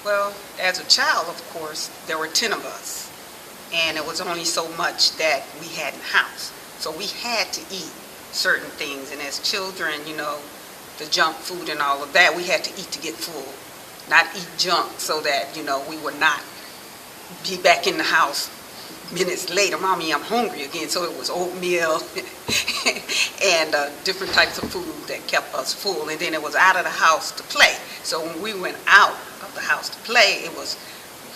Well, as a child, of course, there were 10 of us, and it was only so much that we had in the house. So we had to eat certain things, and as children, the junk food and all of that, we had to eat to get full, not eat junk so that, we would not be back in the house minutes later. Mommy, I'm hungry again. So it was oatmeal and different types of food that kept us full. And then it was out of the house to play. So when we went out of the house to play, it was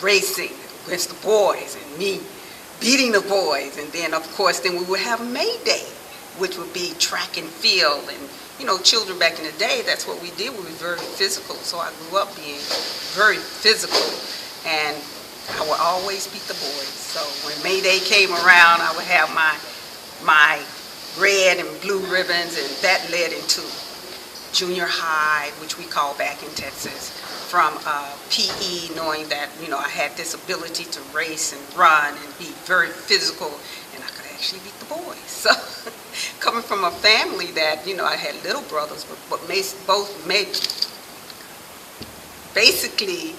racing against the boys and me beating the boys. And then, of course, then we would have May Day, which would be track and field. And, children back in the day, that's what we did. We were very physical. So I grew up being very physical. And I would always beat the boys. So when May Day came around, I would have my red and blue ribbons, and that led into junior high, which we call back in Texas, from PE, knowing that, I had this ability to race and run and be very physical, and I could actually beat the boys. So coming from a family that, I had little brothers, but both made basically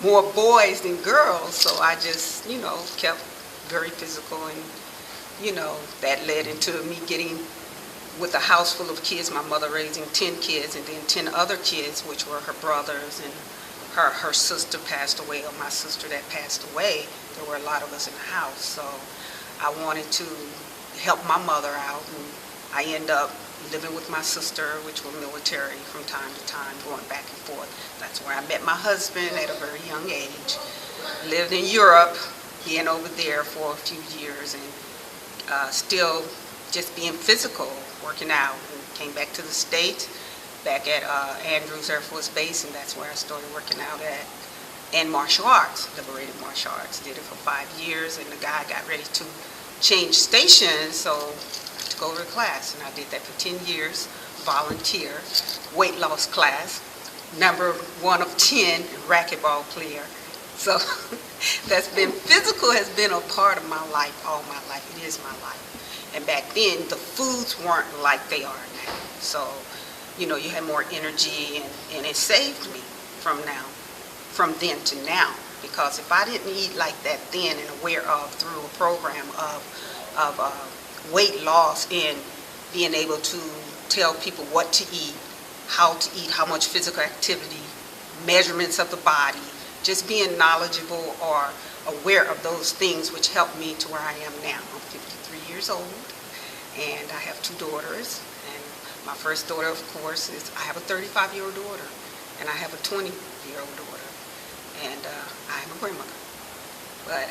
more boys than girls, so I just, kept very physical, and, that led into me getting with a house full of kids, my mother raising 10 kids, and then 10 other kids, which were her brothers, and her sister passed away, or my sister that passed away. There were a lot of us in the house, so I wanted to help my mother out, and I ended up living with my sister, which were military from time to time, going back and forth. That's where I met my husband at a very young age. Lived in Europe, being over there for a few years, and still just being physical, working out. And came back to the States, back at Andrews Air Force Base, and that's where I started working out at. And martial arts, liberated martial arts. Did it for 5 years, and the guy got ready to change stations, so I took over the class, and I did that for 10 years, volunteer, weight loss class, number 1 of 10 racquetball player. So that's been, physical has been a part of my life, all my life. It is my life. And back then, the foods weren't like they are now. So, you had more energy, and it saved me from then to now. Because if I didn't eat like that then, and aware of through a program of weight loss and being able to tell people what to eat, how much physical activity, measurements of the body, just being knowledgeable or aware of those things, which helped me to where I am now. I'm 53 years old, and I have 2 daughters. And my first daughter, of course, I have a 35-year-old daughter, and I have a 20-year-old daughter, and I am a grandmother. But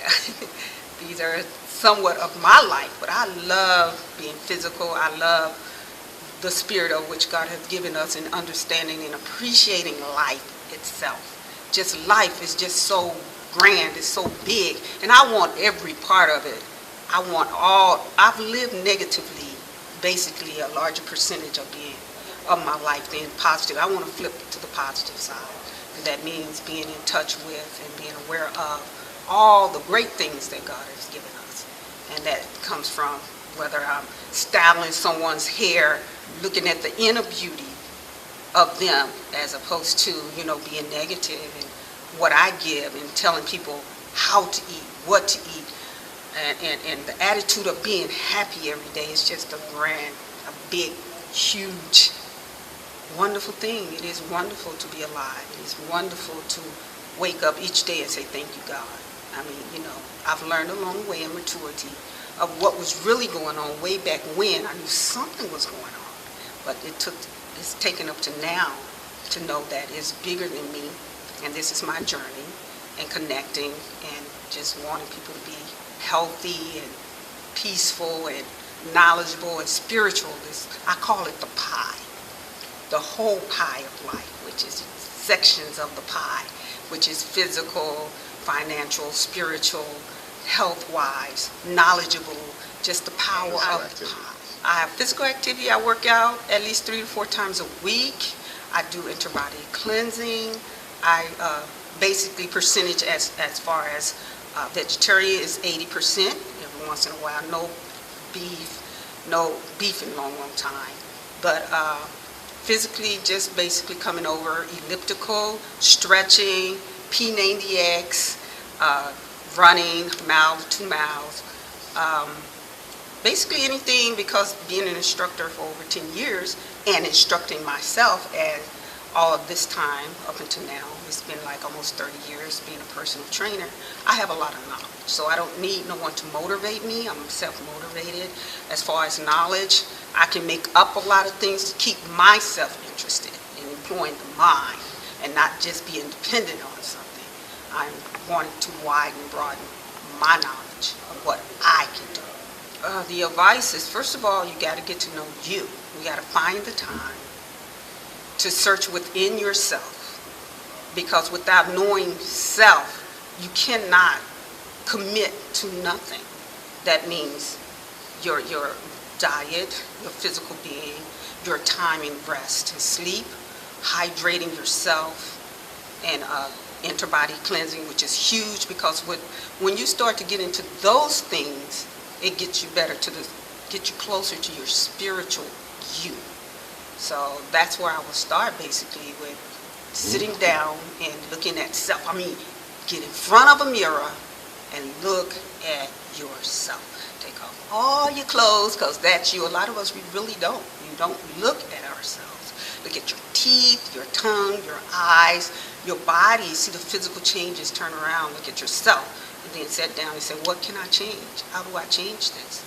these are somewhat of my life, but I love being physical. I love the spirit of which God has given us, in understanding and appreciating life itself. Just life is just so grand, it's so big, and I want every part of it. I've lived negatively, basically a larger percentage of my life than positive. I want to flip to the positive side. And that means being in touch with and being aware of all the great things that God has given us. And that comes from whether I'm styling someone's hair, looking at the inner beauty of them, as opposed to, being negative and what I give, and telling people how to eat, what to eat, and the attitude of being happy every day is just a big, huge, wonderful thing. It is wonderful to be alive. It is wonderful to wake up each day and say, thank you, God. I mean, I've learned along the way in maturity of what was really going on way back when. I knew something was going on, but it's taken up to now to know that it's bigger than me, and this is my journey, and connecting and just wanting people to be healthy and peaceful and knowledgeable and spiritual. I call it the pie, the whole pie of life, which is sections of the pie, which is physical, financial, spiritual, health-wise, knowledgeable, just the power of the pie. I have physical activity. I work out at least 3 to 4 times a week. I do interbody cleansing. I basically percentage as far as vegetarian is 80%. Every once in a while, no beef in a long, long time. But physically just basically coming over, elliptical, stretching, P90X, running mouth to mouth. Basically anything, because being an instructor for over 10 years and instructing myself, and all of this time up until now, it's been like almost 30 years being a personal trainer, I have a lot of knowledge. So I don't need no one to motivate me. I'm self-motivated. As far as knowledge, I can make up a lot of things to keep myself interested in employing the mind and not just being dependent on something. I'm wanting to widen and broaden my knowledge of what I can do. The advice is, first of all, you got to get to know you. You got to find the time to search within yourself, because without knowing self, you cannot commit to nothing. That means your diet, your physical being, your time in rest and sleep, hydrating yourself, and interbody cleansing, which is huge, because when you start to get into those things, it gets you get you closer to your spiritual you. So that's where I will start, basically, with sitting down and looking at self. I mean, get in front of a mirror and look at yourself. Take off all your clothes, because that's you. A lot of us, we really don't. We don't look at ourselves. Look at your teeth, your tongue, your eyes, your body. See the physical changes. Turn around, look at yourself, and then sit down and say, what can I change? How do I change this?